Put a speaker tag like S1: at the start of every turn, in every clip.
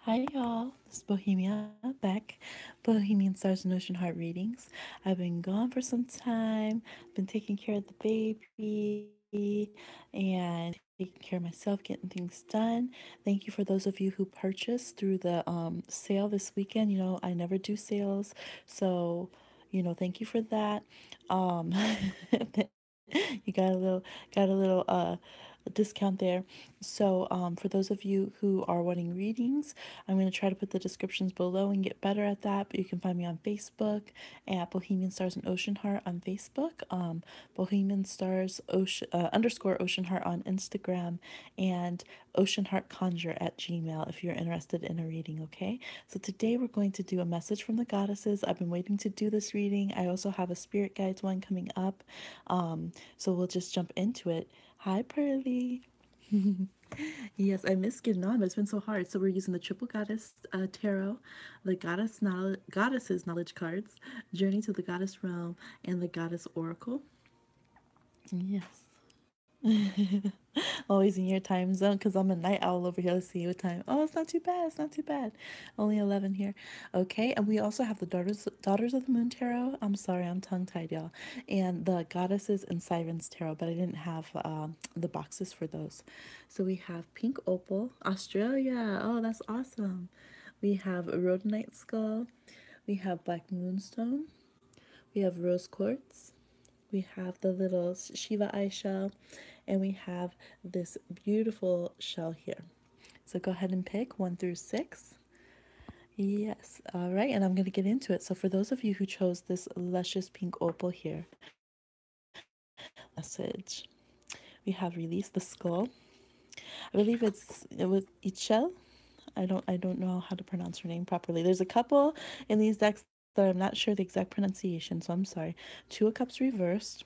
S1: Hi y'all, this is Bohemia back. Bohemian Stars and Ocean Heart readings. I've been gone for some time, been taking care of the baby and taking care of myself, getting things done. Thank you for those of you who purchased through the sale this weekend. I never do sales, so thank you for that. Um, you got a little discount there. So, for those of you who are wanting readings, I'm going to try to put the descriptions below and get better at that. But you can find me on Facebook at Bohemian Stars and Ocean Heart on Facebook, Bohemian Stars Ocean underscore Ocean Heart on Instagram, and Ocean Heart Conjure at Gmail if you're interested in a reading. Okay, so today we're going to do a message from the goddesses. I've been waiting to do this reading. I also have a spirit guides one coming up, so we'll just jump into it. Hi, Pearly. Yes, I miss getting on, but it's been so hard. So we're using the Triple Goddess Tarot, the Goddesses Knowledge cards, Journey to the Goddess Realm, and the Goddess Oracle. Yes. Always in your time zone because I'm a night owl over here. Let's see what time. Oh, it's not too bad. It's not too bad. Only 11 here. Okay, and we also have the Daughters of the Moon Tarot. I'm sorry, I'm tongue tied, y'all. And the Goddesses and Sirens Tarot, but I didn't have the boxes for those. So we have Pink Opal, Australia. Oh, that's awesome. We have Rhodonite Skull. We have Black Moonstone. We have Rose Quartz. We have the little Shiva eye shell, and we have this beautiful shell here. So go ahead and pick 1 through 6. Yes, all right, and I'm going to get into it. So for those of you who chose this luscious pink opal here, message, we have release the skull. I believe it was Ichel. I don't know how to pronounce her name properly. There's a couple in these decks that I'm not sure the exact pronunciation, so I'm sorry. 2 of Cups reversed.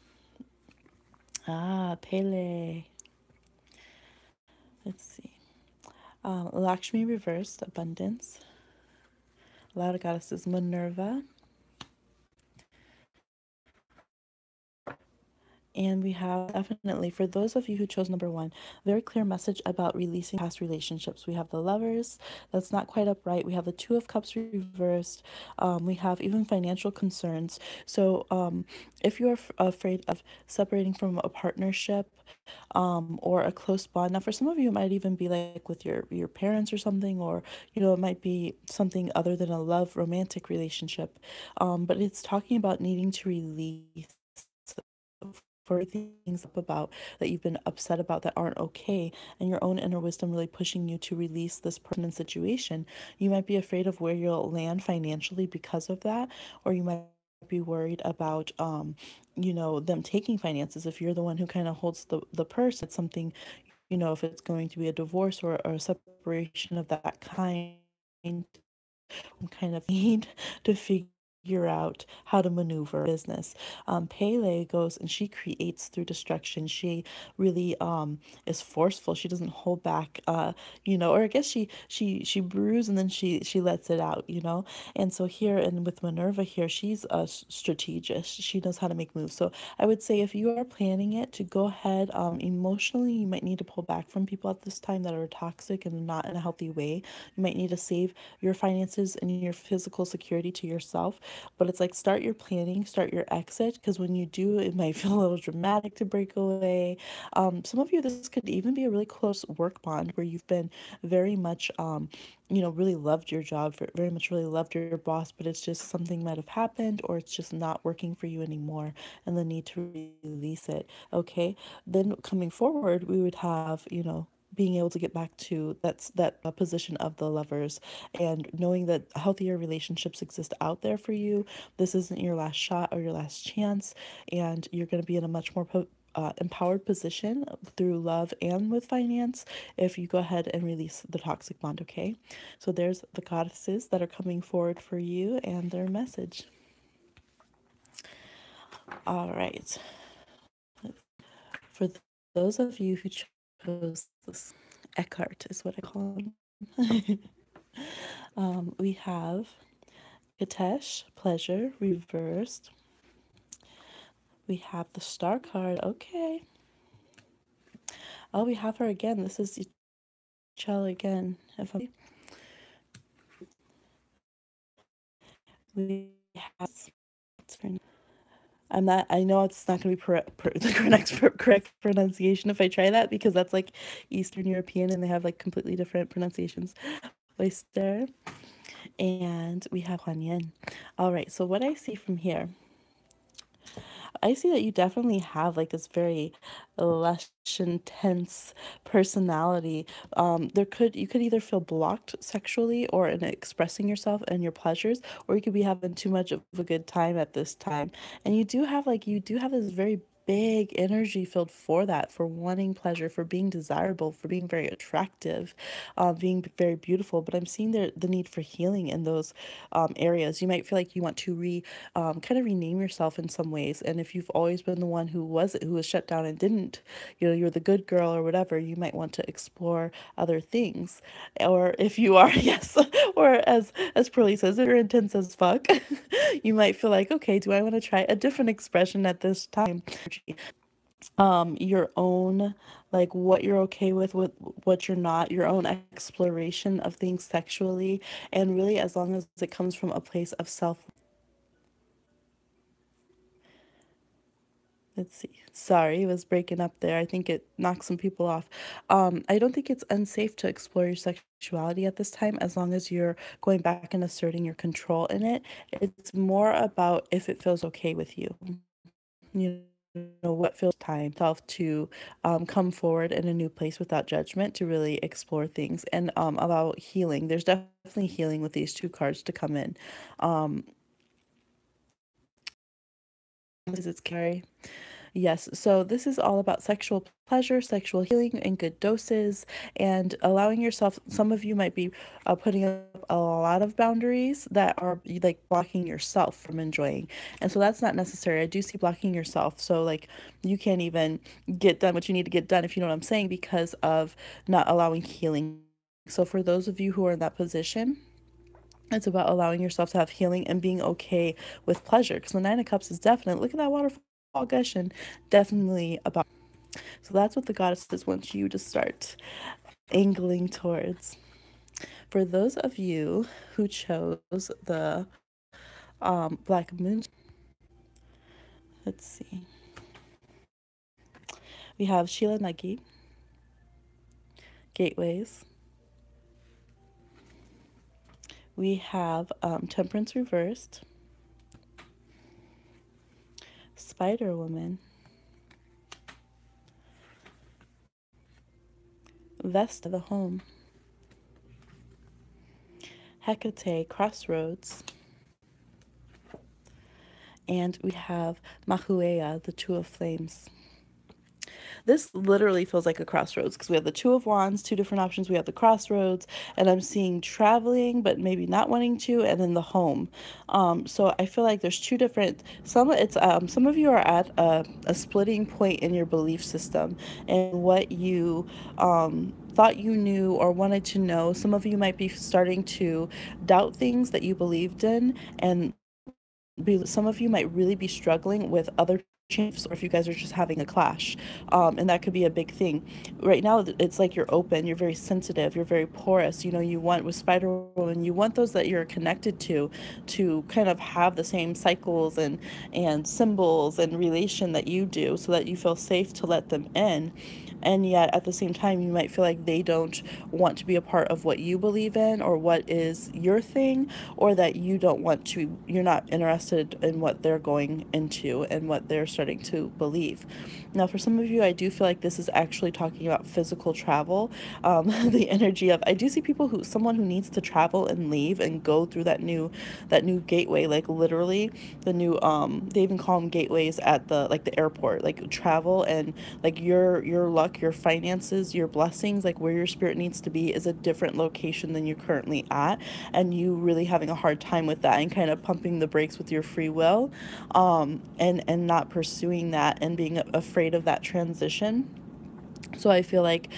S1: Ah, Pele. Let's see. Lakshmi reversed, abundance. A lot of goddesses, Minerva. And we have definitely, for those of you who chose number 1, very clear message about releasing past relationships. We have the Lovers, that's not quite upright. We have the 2 of Cups reversed. We have even financial concerns. So if you're afraid of separating from a partnership or a close bond, now for some of you, it might even be like with your parents or something, or it might be something other than a love romantic relationship. But it's talking about needing to release for things up about that you've been upset about that aren't okay, and your own inner wisdom really pushing you to release this person and situation. You might be afraid of where you'll land financially because of that, or you might be worried about them taking finances if you're the one who kind of holds the purse. It's something, if it's going to be a divorce or a separation of that kind, kind of need to figure out how to maneuver business. Pele goes and she creates through destruction. She really is forceful. She doesn't hold back. Or I guess she brews and then she lets it out. And so here and with Minerva here, she's a strategist. She knows how to make moves. So I would say if you are planning it, to go ahead. Emotionally, you might need to pull back from people at this time that are toxic and not in a healthy way. You might need to save your finances and your physical security to yourself. But it's like, start your planning, start your exit, because when you do, it might feel a little dramatic to break away. Some of you, this could even be a really close work bond where you've been very much really loved your job, very much really loved your boss, but it's just something might have happened, or it's just not working for you anymore, and the need to release it. Okay, then coming forward, we would have being able to get back to that position of the Lovers, and knowing that healthier relationships exist out there for you. This isn't your last shot or your last chance, and you're going to be in a much more empowered position through love and with finance if you go ahead and release the toxic bond. Okay, so there's the goddesses that are coming forward for you and their message. All right, for those of you who chose this, Eckhart is what I call him. We have Gatesh, pleasure, reversed. We have the star card. Okay. Oh, we have her again. This is Chell again. If I'm We have, I know it's not going to be the correct pronunciation if I try that, because that's like Eastern European and they have like completely different pronunciations. Oyster. And we have Huan Yin. All right, so what I see from here, I see that you definitely have like this very lush, intense personality. You could either feel blocked sexually or in expressing yourself and your pleasures, or you could be having too much of a good time at this time. And you do have this very big energy field for that, for wanting pleasure, for being desirable, for being very attractive, being very beautiful. But I'm seeing the need for healing in those areas. You might feel like you want to kind of rename yourself in some ways. And if you've always been the one who was shut down and didn't, you're the good girl or whatever, you might want to explore other things. Or if you are, yes, or as Pearly says, if you're intense as fuck, you might feel like, okay, do I want to try a different expression at this time? Your own, like what you're okay with what you're not, your own exploration of things sexually, and really as long as it comes from a place of self. Let's see. Sorry, it was breaking up there. I think it knocked some people off. I don't think it's unsafe to explore your sexuality at this time as long as you're going back and asserting your control in it. It's more about if it feels okay with you. You know, what feels time self to come forward in a new place without judgment to really explore things and allow healing. There's definitely healing with these two cards to come in. Um, is it scary? Yes, so this is all about sexual pleasure, sexual healing in good doses, and allowing yourself. Some of you might be putting up a lot of boundaries that are like blocking yourself from enjoying. And so that's not necessary. I do see blocking yourself. So, like, you can't even get done what you need to get done, if you know what I'm saying, because of not allowing healing. So, for those of you who are in that position, it's about allowing yourself to have healing and being okay with pleasure. Because the Nine of Cups is definitely, look at that waterfall gushing, definitely about. So that's what the goddesses want you to start angling towards. For those of you who chose the Black Moon, let's see. We have Sheila Nagi, Gateways. We have Temperance Reversed, Spider Woman, Vesta the Home, Hecate Crossroads, and we have Mahuea, the Two of Flames. This literally feels like a crossroads because we have the Two of Wands, two different options. We have the crossroads, and I'm seeing traveling, but maybe not wanting to, and then the home. So I feel like there's two different. Some of you are at a splitting point in your belief system and what you thought you knew or wanted to know. Some of you might be starting to doubt things that you believed in, and some of you might really be struggling with other changes, or if you guys are just having a clash, and that could be a big thing right now. It's like you're open, you're very sensitive, you're very porous. You know, you want with Spider Woman, you want those that you're connected to kind of have the same cycles and symbols and relation that you do, so that you feel safe to let them in. And yet at the same time, you might feel like they don't want to be a part of what you believe in or what is your thing, or that you're not interested in what they're going into and what they're starting to believe. Now, for some of you, I do feel like this is actually talking about physical travel. The energy of, I do see someone who needs to travel and leave and go through that new gateway, like literally the new, they even call them gateways at the airport, like travel and like your luck, your finances, your blessings, like where your spirit needs to be is a different location than you're currently at, and you really having a hard time with that and kind of pumping the brakes with your free will, and not pursuing that and being afraid of that transition. So I feel like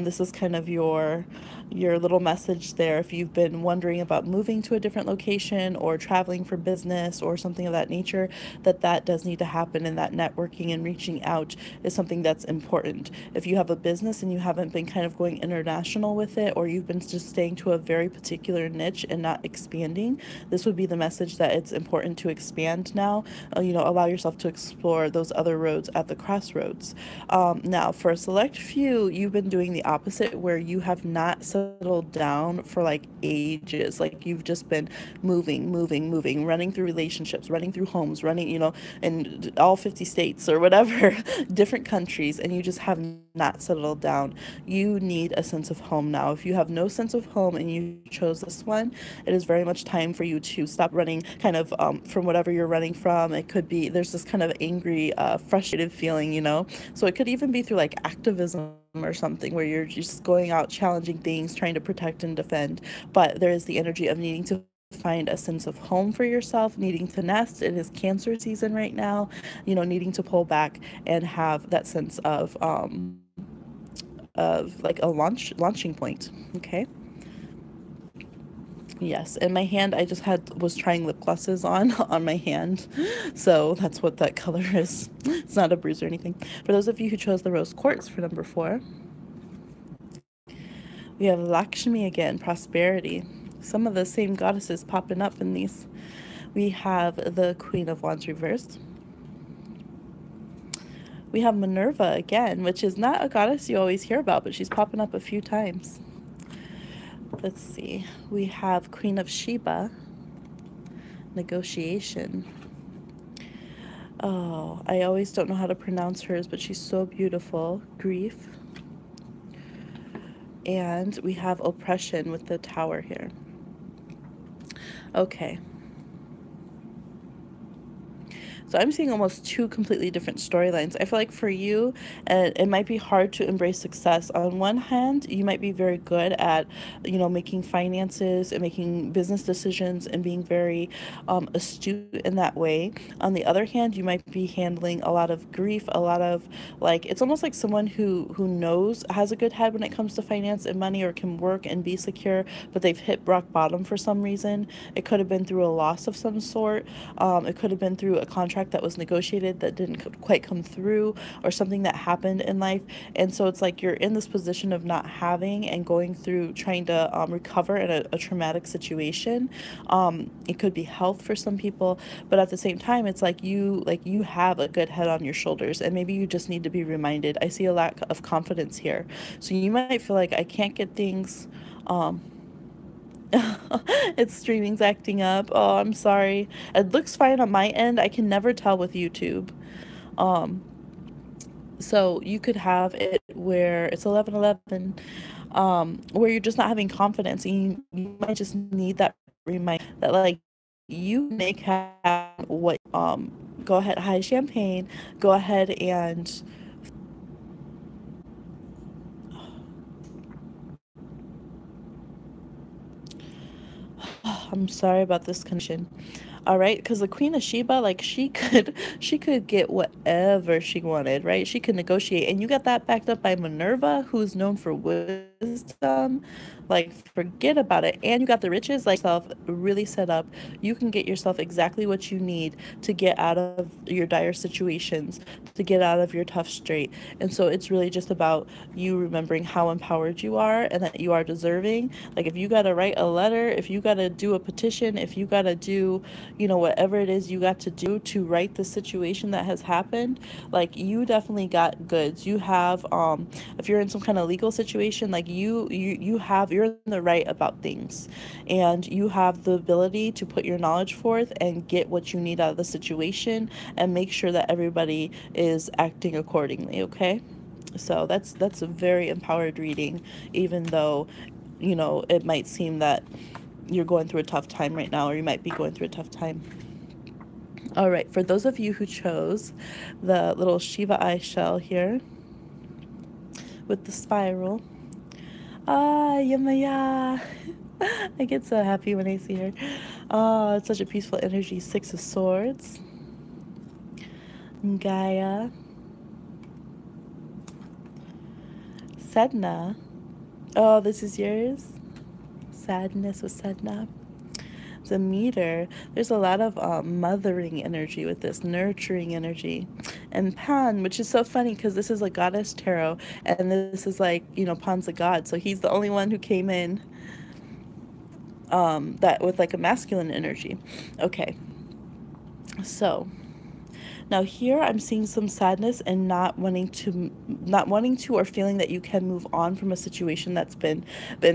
S1: this is kind of your little message there. If you've been wondering about moving to a different location or traveling for business or something of that nature, that does need to happen, and that networking and reaching out is something that's important. If you have a business and you haven't been kind of going international with it, or you've been just staying to a very particular niche and not expanding, this would be the message that it's important to expand now. Allow yourself to explore those other roads at the crossroads. Now, for a select few, you've been doing the opposite, where you have not settled down for like ages. Like you've just been moving, running through relationships, running through homes, running, in all 50 states or whatever, different countries, and you just have not settled down. You need a sense of home now. If you have no sense of home and you chose this one, it is very much time for you to stop running kind of from whatever you're running from. It could be there's this kind of angry, frustrated feeling, so it could even be through like activism or something, where you're just going out challenging things, trying to protect and defend. But there is the energy of needing to find a sense of home for yourself, needing to nest. It is Cancer season right now, needing to pull back and have that sense of like a launching point. Okay. Yes, and my hand, I just was trying lip glosses on my hand, so that's what that color is. It's not a bruise or anything. For those of you who chose the rose quartz for number 4, we have Lakshmi again, prosperity. Some of the same goddesses popping up in these. We have the Queen of Wands reversed. We have Minerva again, which is not a goddess you always hear about, but she's popping up a few times. Let's see. We have Queen of Sheba, negotiation. Oh, I always don't know how to pronounce hers, but she's so beautiful. Grief. And we have oppression with the tower here. Okay. So I'm seeing almost 2 completely different storylines. I feel like for you, it might be hard to embrace success. On one hand, you might be very good at, making finances and making business decisions and being very astute in that way. On the other hand, you might be handling a lot of grief, a lot of like, it's almost like someone who knows, has a good head when it comes to finance and money, or can work and be secure, but they've hit rock bottom for some reason. It could have been through a loss of some sort. It could have been through a contract that was negotiated that didn't quite come through, or something that happened in life. And so it's like you're in this position of not having and going through trying to recover in a traumatic situation. It could be health for some people, but at the same time, it's like you have a good head on your shoulders, and maybe you just need to be reminded. I see a lack of confidence here. So you might feel like I can't get things it's streaming's acting up. Oh, I'm sorry. It looks fine on my end. I can never tell with YouTube. Um, so you could have it where it's 11:11, where you're just not having confidence, and you might just need that reminder that like you make happen what go ahead, hi champagne, go ahead and I'm sorry about this condition. All right, because the Queen of Sheba, like she could get whatever she wanted, right? She could negotiate, and you got that backed up by Minerva, who's known for wisdom. Like, forget about it. And you got the riches, like self really set up. You can get yourself exactly what you need to get out of your dire situations, to get out of your tough strait. And so it's really just about you remembering how empowered you are and that you are deserving. Like, if you got to write a letter, if you got to do a petition, if you got to do, whatever it is you got to do to right the situation that has happened, like, you definitely got goods. You have, if you're in some kind of legal situation, like you're in the right about things, and you have the ability to put your knowledge forth and get what you need out of the situation and make sure that everybody is acting accordingly. Okay. So that's a very empowered reading, even though, it might seem that you're going through a tough time right now, or you might be going through a tough time. All right, for those of you who chose the little Shiva eye shell here with the spiral, Yamaya. I get so happy when I see her. Oh, it's such a peaceful energy. 6 of Swords. Gaia. Sedna. Oh, this is yours? Sadness with Sedna. The meter, there's a lot of mothering energy with this, nurturing energy. And Pan, which is so funny because this is a goddess tarot, and this is like, you know, Pan's a god, so he's the only one who came in that with like a masculine energy. Okay, so now here I'm seeing some sadness and not wanting to or feeling that you can move on from a situation that's been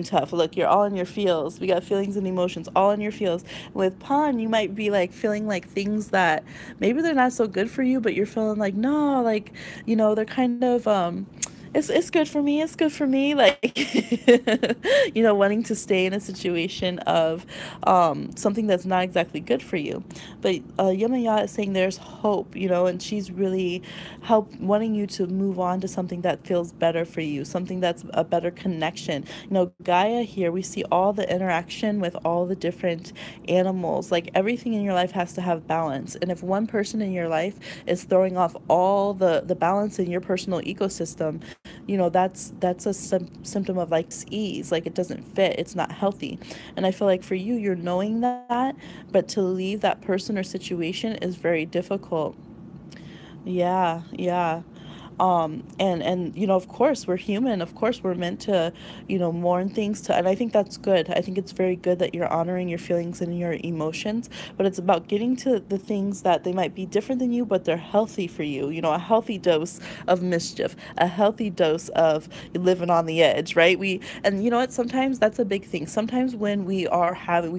S1: tough. Look, you're all in your feels. We got feelings and emotions all in your feels. With Pawn, you might be like feeling like things that maybe they're not so good for you, but you're feeling like no, like, you know, they're kind of it's good for me, it's good for me, like you know, wanting to stay in a situation of something that's not exactly good for you. But Yamaya is saying there's hope, you know, and she's really wanting you to move on to something that feels better for you, something that's a better connection. You know, Gaia here, we see all the interaction with all the different animals. Like everything in your life has to have balance, and if one person in your life is throwing off all the balance in your personal ecosystem, you know, that's a symptom of like ease, like it doesn't fit, it's not healthy. And I feel like for you, you're knowing that, but to leave that person or situation is very difficult. Yeah, yeah. And you know, of course we're human, of course we're meant to, you know, mourn things to, and I think that's good. I think it's very good that you're honoring your feelings and your emotions, but it's about getting to the things that they might be different than you, but they're healthy for you. You know, a healthy dose of mischief, a healthy dose of living on the edge, right? And you know what, sometimes that's a big thing. Sometimes when we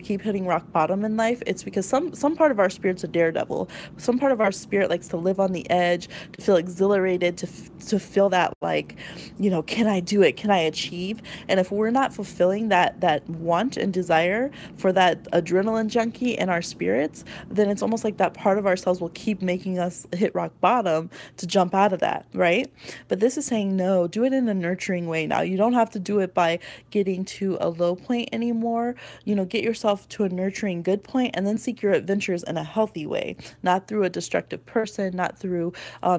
S1: keep hitting rock bottom in life, it's because some part of our spirit's a daredevil. Some part of our spirit likes to live on the edge, to feel exhilarated, to feel that, like, you know, can I do it, can I achieve? And if we're not fulfilling that want and desire for that adrenaline junkie in our spirits, then it's almost like that part of ourselves will keep making us hit rock bottom to jump out of that, right? But this is saying no, do it in a nurturing way. Now you don't have to do it by getting to a low point anymore. You know, get yourself to a nurturing good point and then seek your adventures in a healthy way, not through a destructive person, not through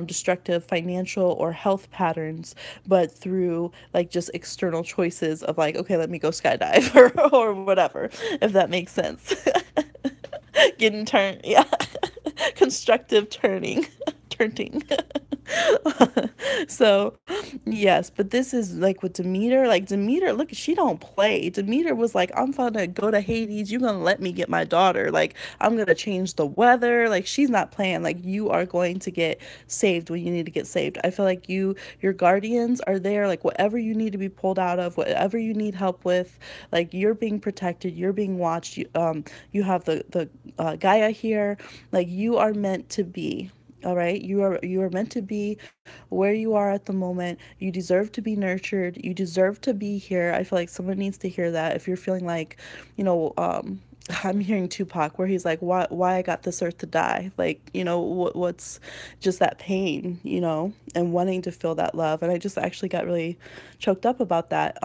S1: destructive financial or health patterns, but through like just external choices of like, okay, let me go skydive or whatever, if that makes sense. Getting turned, yeah. Constructive turning. So yes, but this is like with Demeter, like Demeter, look, she don't play. Demeter was like, I'm gonna go to Hades, you gonna let me get my daughter, like I'm gonna change the weather, like she's not playing. Like you are going to get saved when you need to get saved. I feel like your guardians are there, like whatever you need to be pulled out of, whatever you need help with, like you're being protected, you're being watched. You have the Gaia here, like you are meant to be. All right, you are meant to be where you are at the moment. You deserve to be nurtured. You deserve to be here. I feel like someone needs to hear that. If you're feeling like, you know, I'm hearing Tupac where he's like, why I got this earth to die? Like, you know, what's just that pain, you know, and wanting to feel that love. And I just actually got really choked up about that.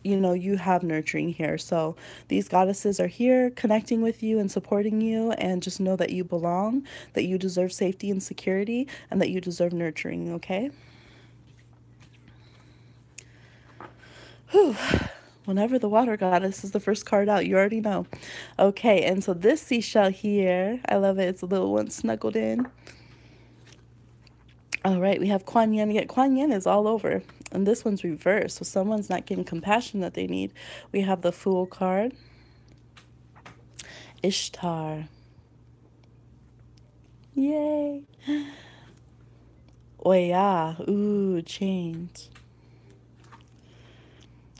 S1: You know, you have nurturing here. So these goddesses are here connecting with you and supporting you, and just know that you belong, that you deserve safety and security, and that you deserve nurturing, okay? Whew. Whenever the water goddess is the first card out, you already know. Okay, and so this seashell here, I love it. It's a little one snuggled in. All right, we have Kuan Yin. Yet Kuan Yin is all over. And this one's reversed, so someone's not getting compassion that they need. We have the Fool card. Ishtar. Yay. Oya. Ooh, change.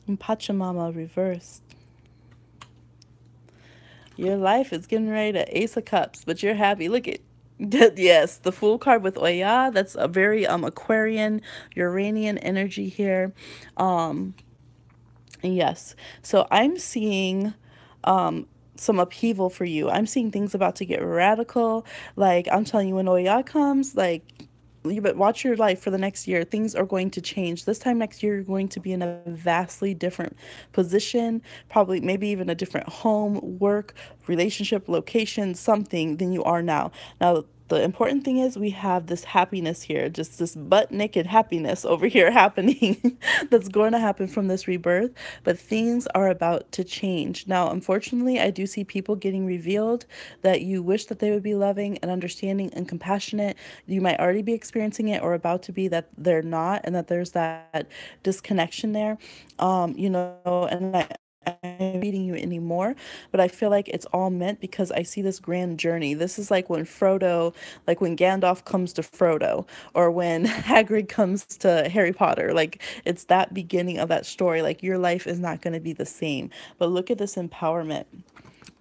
S1: And Pachamama reversed. Your life is getting ready to Ace of Cups, but you're happy. Look at yes, the Fool card with Oya. That's a very Aquarian, Uranian energy here. Yes. So I'm seeing some upheaval for you. I'm seeing things about to get radical. Like I'm telling you, when Oya comes, like you but watch your life for the next year. Things are going to change. This time next year, you're going to be in a vastly different position, probably maybe even a different home, work, relationship, location, something than you are now. Now, The important thing is we have this happiness here, just this butt naked happiness over here happening that's going to happen from this rebirth, but things are about to change. Now, unfortunately, I do see people getting revealed that you wish that they would be loving and understanding and compassionate. You might already be experiencing it or about to be, that they're not, and that there's that disconnection there. And I'm reading you anymore, but I feel like it's all meant because I see this grand journey. This is like when Frodo, like when Gandalf comes to Frodo, or when Hagrid comes to Harry Potter. Like it's that beginning of that story. Like your life is not going to be the same. But look at this empowerment.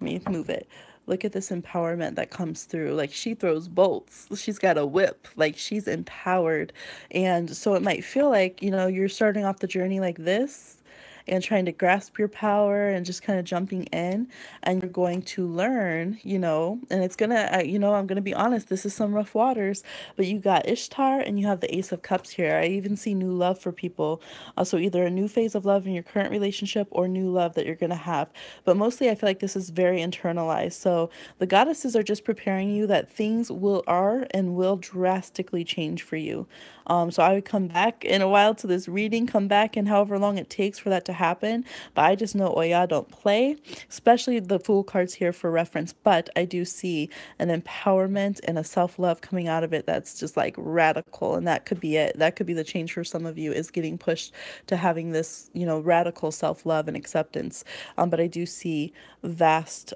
S1: Let me move it. Look at this empowerment that comes through. Like she throws bolts. She's got a whip. Like she's empowered. And so it might feel like, you're starting off the journey like this and trying to grasp your power and just kind of jumping in, and you're going to learn, and it's gonna, I'm gonna be honest, this is some rough waters, but you got Ishtar and you have the Ace of Cups here. I even see new love for people. So either a new phase of love in your current relationship or new love that you're gonna have. But mostly I feel like this is very internalized. So the goddesses are just preparing you that things are and will drastically change for you. So I would come back in a while to this reading, come back in however long it takes for that to happen. But I just know Oya don't play, especially the Fool cards here for reference. But I do see an empowerment and a self-love coming out of it that's just like radical. And that could be it. That could be the change for some of you, is getting pushed to having this, radical self-love and acceptance. But I do see vast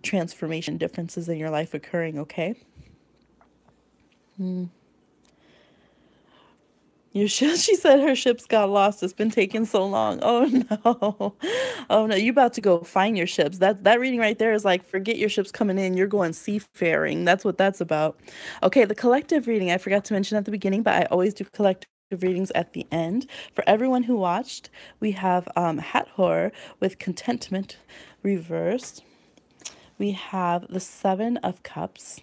S1: transformation differences in your life occurring, okay? Your ship, she said her ships got lost. It's been taking so long. Oh no. Oh no. You about to go find your ships. That reading right there is like, forget your ships coming in. You're going seafaring. That's what that's about. Okay, the collective reading. I forgot to mention at the beginning, but I always do collective readings at the end. For everyone who watched, we have Hathor with contentment reversed. We have the Seven of Cups.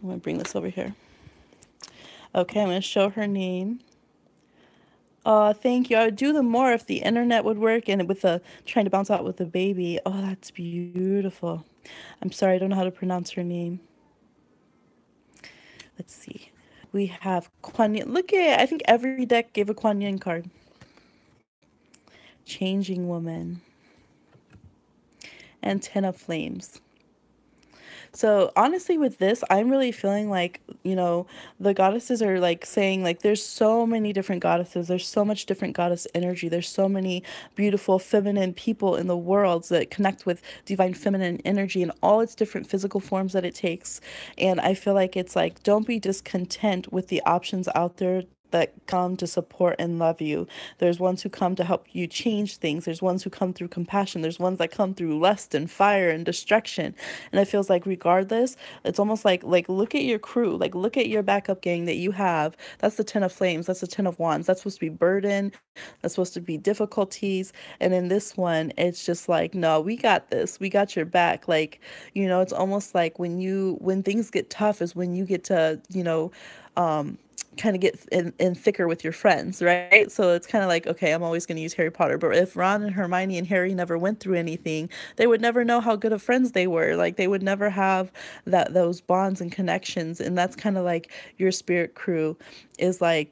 S1: I'm going to bring this over here. Okay, I'm going to show her name. Oh, thank you. I would do them more if the internet would work and with the trying to bounce out with the baby. Oh, that's beautiful. I'm sorry, I don't know how to pronounce her name. Let's see. We have Kuan Yin. Look at it. I think every deck gave a Kuan Yin card. Changing Woman. And Ten of Flames. So honestly, with this, I'm really feeling like, the goddesses are like saying, like, there's so many different goddesses. There's so much different goddess energy. There's so many beautiful feminine people in the world that connect with divine feminine energy and all its different physical forms that it takes. And I feel like it's like, don't be discontent with the options out there that come to support and love you. There's ones who come to help you change things. There's ones who come through compassion. There's ones that come through lust and fire and destruction. And it feels like regardless, it's almost like look at your crew, like look at your backup gang that you have. That's the Ten of Flames. That's the Ten of Wands. That's supposed to be burden. That's supposed to be difficulties. And in this one, it's just like, no, we got this. We got your back. Like, it's almost like when things get tough is when you get to, kind of get in thicker with your friends, right? So it's kind of like, okay, I'm always going to use Harry Potter, but if Ron and Hermione and Harry never went through anything, they would never know how good of friends they were. Like they would never have those bonds and connections. And that's kind of like your spirit crew is like,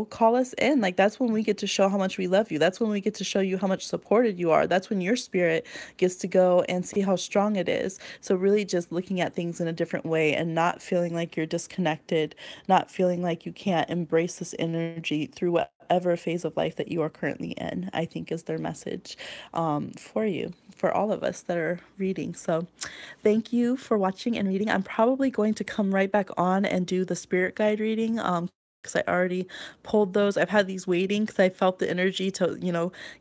S1: call us in. Like that's when we get to show how much we love you. That's when we get to show you how much supported you are. That's when your spirit gets to go and see how strong it is. So really just looking at things in a different way and not feeling like you're disconnected, not feeling like you can't embrace this energy through whatever phase of life that you are currently in, I think is their message for you, for all of us that are reading. So thank you for watching and reading. I'm probably going to come right back on and do the spirit guide reading because I already pulled those. I've had these waiting because I felt the energy to,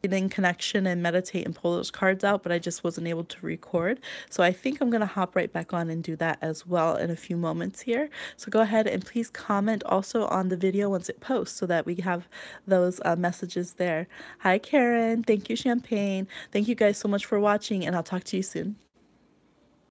S1: get in connection and meditate and pull those cards out, but I just wasn't able to record. So I think I'm going to hop right back on and do that as well in a few moments here. So go ahead and please comment also on the video once it posts so that we have those messages there. Hi, Karen. Thank you, Champagne. Thank you guys so much for watching, and I'll talk to you soon.